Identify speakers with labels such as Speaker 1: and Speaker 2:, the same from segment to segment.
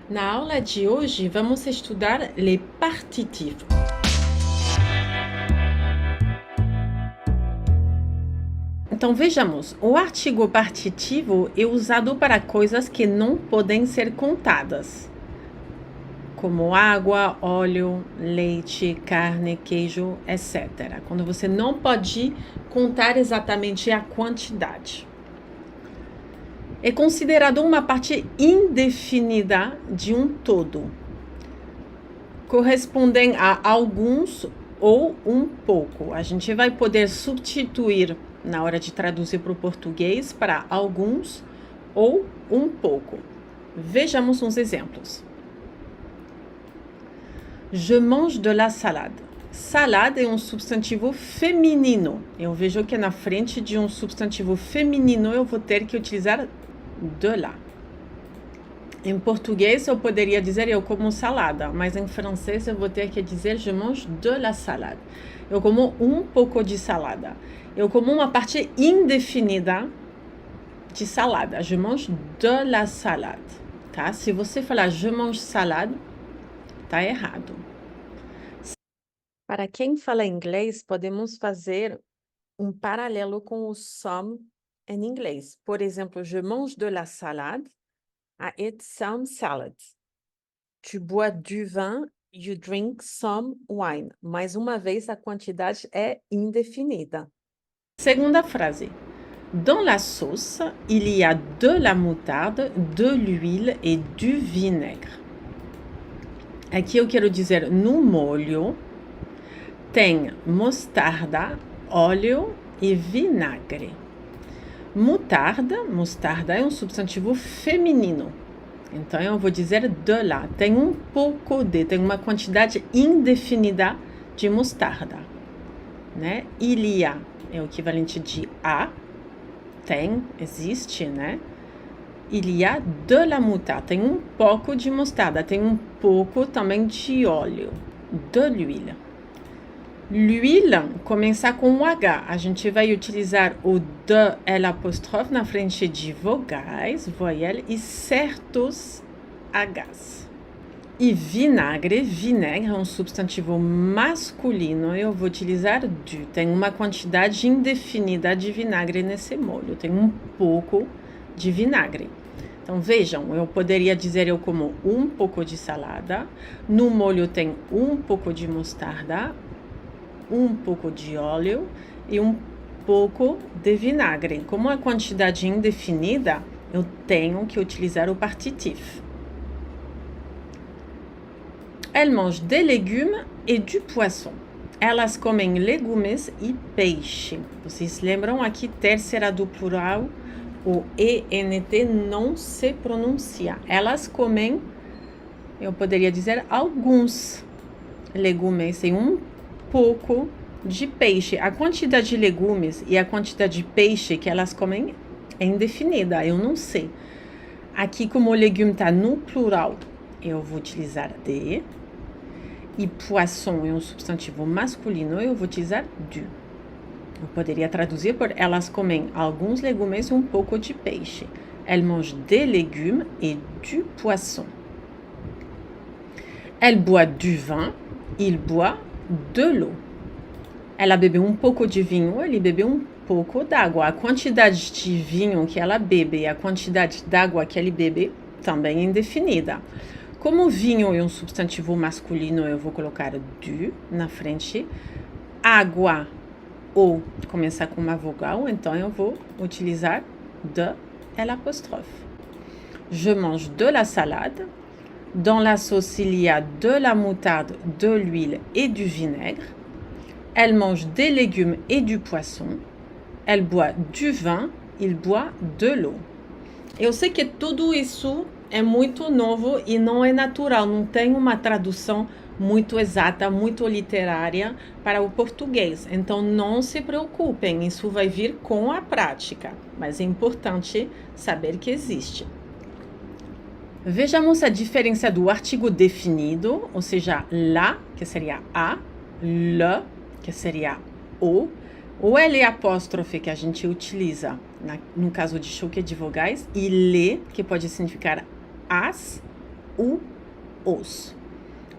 Speaker 1: Na aula de hoje, vamos estudar les partitifs. Então, vejamos, o artigo partitivo é usado para coisas que não podem ser contadas, como água, óleo, leite, carne, queijo, etc. Quando você não pode contar exatamente a quantidade. É considerado uma parte indefinida de um todo. Correspondem a alguns ou um pouco. A gente vai poder substituir na hora de traduzir para o português para alguns ou um pouco. Vejamos uns exemplos. Je mange de la salade. Salade é um substantivo feminino. Eu vejo que na frente de um substantivo feminino eu vou ter que utilizar de la. Em português eu poderia dizer eu como salada, mas em francês eu vou ter que dizer je mange de la salade. Eu como um pouco de salada. Eu como uma parte indefinida de salada. Je mange de la salade, tá? Se você falar je mange salade, tá errado. Para quem fala inglês, podemos fazer um paralelo com o some em inglês. Por exemplo, je mange de la salade, I eat some salad. Tu bois du vin, you drink some wine. Mais uma vez, a quantidade é indefinida. Segunda frase. Dans la sauce, il y a de la moutarde, de l'huile et du vinaigre. Aqui eu quero dizer no molho tem mostarda, óleo e vinagre. Mostarda é um substantivo feminino. Então, eu vou dizer de lá. Tem um pouco de, tem uma quantidade indefinida de mostarda, né? Il y a é o equivalente de a, tem, existe, né? Il y a de la moutarde, tem um pouco de mostarda, tem um pouco também de óleo, de l'huile. L'huile começa com um H. A gente vai utilizar o de L' na frente de vogais, voyelles e certos Hs. E vinagre é um substantivo masculino. Eu vou utilizar du. Tem uma quantidade indefinida de vinagre nesse molho. Tem um pouco de vinagre. Então, vejam, eu poderia dizer eu como um pouco de salada. No molho tem um pouco de mostarda, um pouco de óleo e um pouco de vinagre. Como a quantidade é indefinida, eu tenho que utilizar o partitif. Elles mangent des légumes et du poisson. Elas comem legumes e peixe. Vocês lembram aqui, terceira do plural, o ENT não se pronuncia. Elas comem, eu poderia dizer, alguns legumes e um pouco de peixe. A quantidade de legumes e a quantidade de peixe que elas comem é indefinida, eu não sei. Aqui, como o legume está no plural, eu vou utilizar de. E poisson é um substantivo masculino, eu vou utilizar du. Eu poderia traduzir por elas comem alguns legumes e um pouco de peixe. Elles mangent des légumes et du poisson. Elle boit du vin, il boit de l'eau. Ela bebeu um pouco de vinho, ele bebeu um pouco d'água. A quantidade de vinho que ela bebe e a quantidade d'água que ele bebe também é indefinida. Como vinho é um substantivo masculino, eu vou colocar du na frente. Água ou começar com uma vogal, então eu vou utilizar de L'. Je mange de la salade. Dans la sauce, il y a de la moutarde, de l'huile et du vinaigre. Elle mange des légumes et du poisson. Elle boit du vin, il boit de l'eau. Eu sei que tudo isso é muito novo e não é natural, não tem uma tradução muito exata, muito literária para o português. Então, não se preocupem, isso vai vir com a prática, mas é importante saber que existe. Vejamos a diferença do artigo definido, ou seja, la, que seria a, le, que seria o L' que a gente utiliza no caso de choque de vogais, e le, que pode significar as, o, os.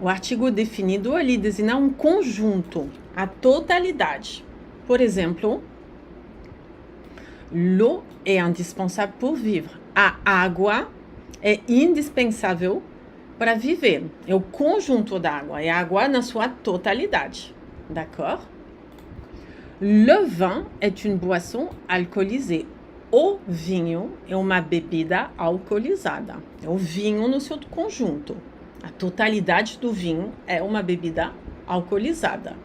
Speaker 1: O artigo definido, ele designa um conjunto, a totalidade. Por exemplo, l'eau est indispensable pour vivre. A água é indispensável para viver. É o conjunto da água, é a água na sua totalidade. D'accord? Le vin est une boisson alcoolisée. O vinho é uma bebida alcoolizada. É o vinho no seu conjunto. A totalidade do vinho é uma bebida alcoolizada.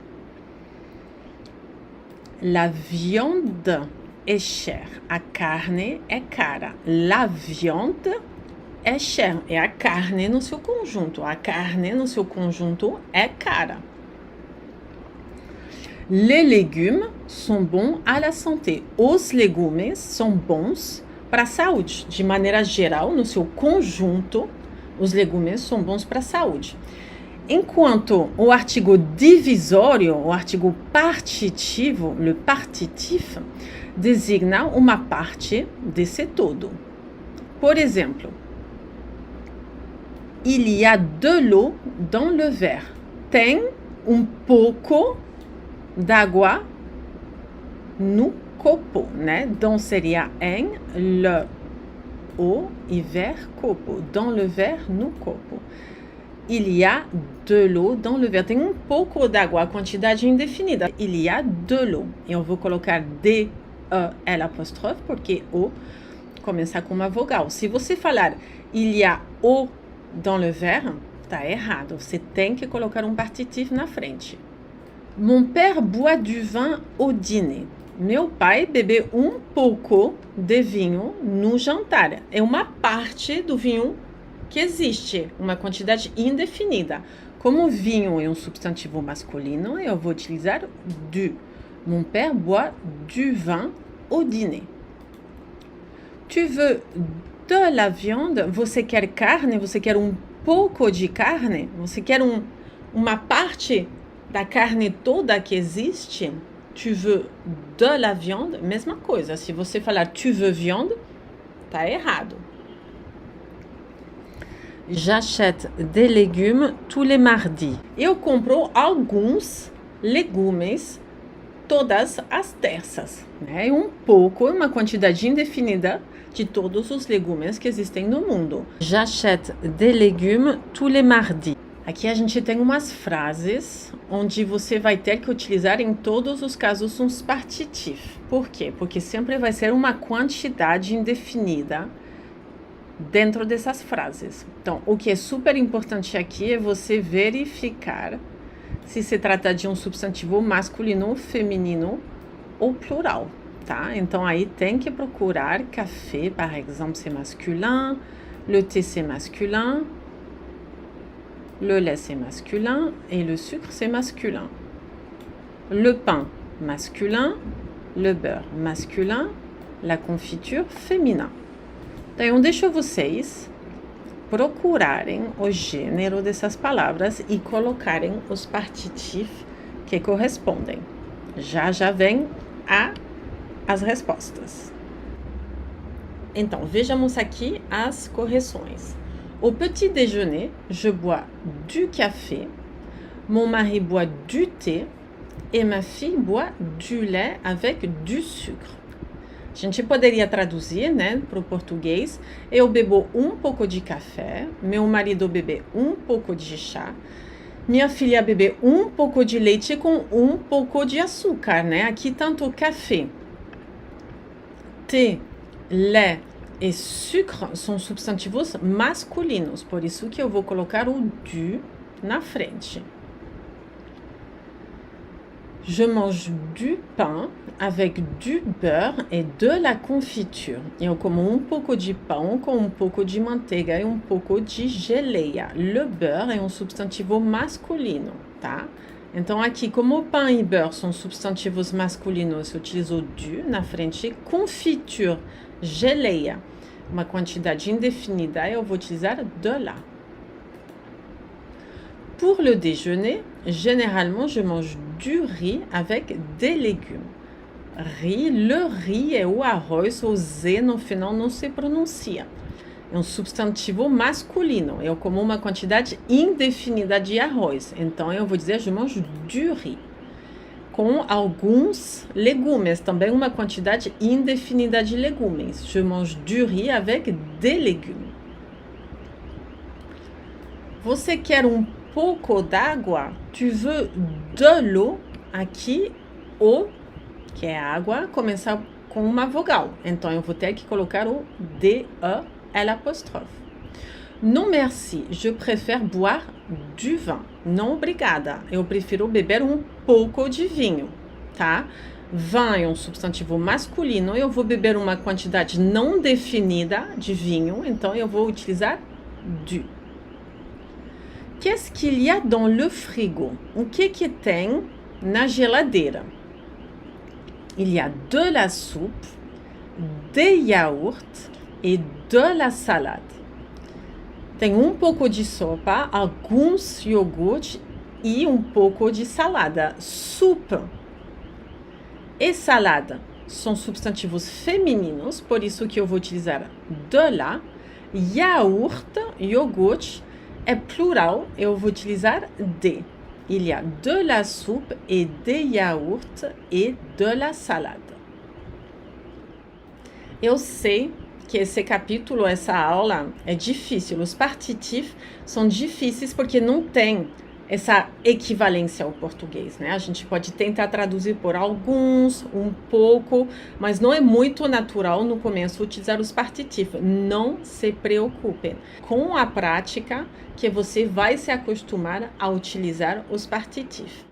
Speaker 1: La viande est chère. A carne é cara. La viande est chère. É a carne no seu conjunto. A carne no seu conjunto é cara. Les légumes sont bons à la santé. Os legumes são bons para a saúde. De maneira geral, no seu conjunto, os legumes são bons para a saúde. Enquanto o artigo divisório, o artigo partitivo, le partitif, designa uma parte desse todo. Por exemplo, il y a de l'eau dans le verre. Tem pouco d'água no copo, né? Dans seria em, le, o e ver, copo. Dans le verre, no copo. Il y a de l'eau dans le verre. Tem pouco d'água, a quantidade indefinida. Il y a de l'eau. E eu vou colocar D, E, L apóstrofe, porque o começa com uma vogal. Se você falar il y a eau dans le verre, tá errado. Você tem que colocar um partitif na frente. Mon père boit du vin au dîner. Meu pai bebe pouco de vinho no jantar. É uma parte do vinho que existe, uma quantidade indefinida. Como vinho é um substantivo masculino, eu vou utilizar du. Mon père boit du vin au dîner. Tu veux de la viande? Você quer carne? Você quer pouco de carne? Você quer uma parte da carne toda que existe? Tu veux de la viande? Mesma coisa. Se você falar tu veux viande, tá errado. J'achète des légumes tous les mardis. Eu compro alguns legumes todas as terças, né? Pouco, uma quantidade indefinida de todos os legumes que existem no mundo. J'achète des légumes tous les mardis. Aqui a gente tem umas frases onde você vai ter que utilizar em todos os casos uns partitif. Por quê? Porque sempre vai ser uma quantidade indefinida dentro dessas frases. Então, o que é super importante aqui é você verificar se se trata de um substantivo masculino, feminino ou plural, tá? Então, aí tem que procurar café, par exemple, c'est masculin, le thé, c'est masculin, le lait, c'est masculin et le sucre, c'est masculin. Le pain, masculin, le beurre, masculin, la confiture, féminin. Então, deixo vocês procurarem o gênero dessas palavras e colocarem os partitif que correspondem. Já vem as respostas. Então, vejamos aqui as correções. Au petit déjeuner, je bois du café, mon mari boit du thé et ma fille boit du lait avec du sucre. A gente poderia traduzir, né, para o português. Eu bebo pouco de café, meu marido bebe pouco de chá, minha filha bebe pouco de leite com pouco de açúcar, né? Aqui tanto café, thé, lait e sucre são substantivos masculinos, por isso que eu vou colocar o du na frente. Je mange du pain avec du beurre et de la confiture. Eu como pouco de pão com pouco de manteiga e pouco de geleia. Le beurre é um substantivo masculino, tá? Então, aqui, como pain e beurre são substantivos masculinos, eu utilizo du na frente. Confiture, geleia, uma quantidade indefinida, eu vou utilizar de la. Pour le déjeuner, généralement, je mange du riz avec des légumes. Riz, le riz é o arroz, o Z no final não se pronuncia. É um substantivo masculino. Eu como uma quantidade indefinida de arroz. Então, eu vou dizer je mange du riz. Com alguns legumes, também uma quantidade indefinida de legumes. Je mange du riz avec des légumes. Você quer um pouco d'água? Tu veux de l'eau? Aqui, o, que é água, começa com uma vogal. Então, eu vou ter que colocar o D, E, L'. Non merci, je préfère boire du vin. Não, obrigada. Eu prefiro beber um pouco de vinho, tá? Vin é um substantivo masculino. Eu vou beber uma quantidade não definida de vinho. Então, eu vou utilizar du. Qu'est-ce qu'il y a dans le frigo? O que tem na geladeira? Il y a de la soupe, des yaourts et de la salade. Tem um pouco de sopa, alguns iogurtes e um pouco de salada. Soupe e salada são substantivos femininos, por isso que eu vou utilizar de la. Yaourt, iogurte, é plural, eu vou utilizar de. Il y a de la soupe et des yaourts et de la salade. Eu sei que esse capítulo, essa aula é difícil. Os partitivos são difíceis porque não tem essa equivalência ao português, né? A gente pode tentar traduzir por alguns, um pouco, mas não é muito natural no começo utilizar os partitivos. Não se preocupem. Com a prática que você vai se acostumar a utilizar os partitivos.